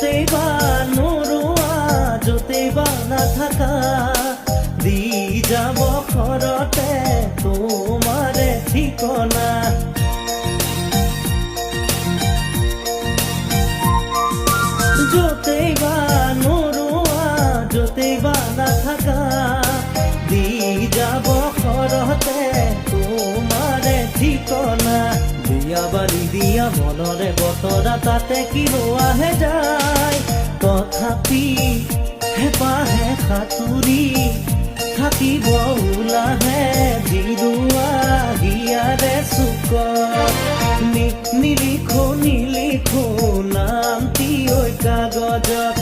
য'তেই বা নোৰোৱা য'তেই বা নাথাকা দি যাব ঘৰতে তোমাৰে ঠিকনা য'তেই বা নোৰোৱা য'তেই বা নাথাকা দি যাব ঘৰতে তোমাৰে ঠিকনা দিয়া বালি দিয়া মনৰে বতৰা তাতে কিনো আহে যায় তথাপি হেঁপাহে সাঁতুৰি থাকিব ওলাহে বিৰুৱা হিয়াৰে চুকত নিলিখো নামটি ঐ কাগজত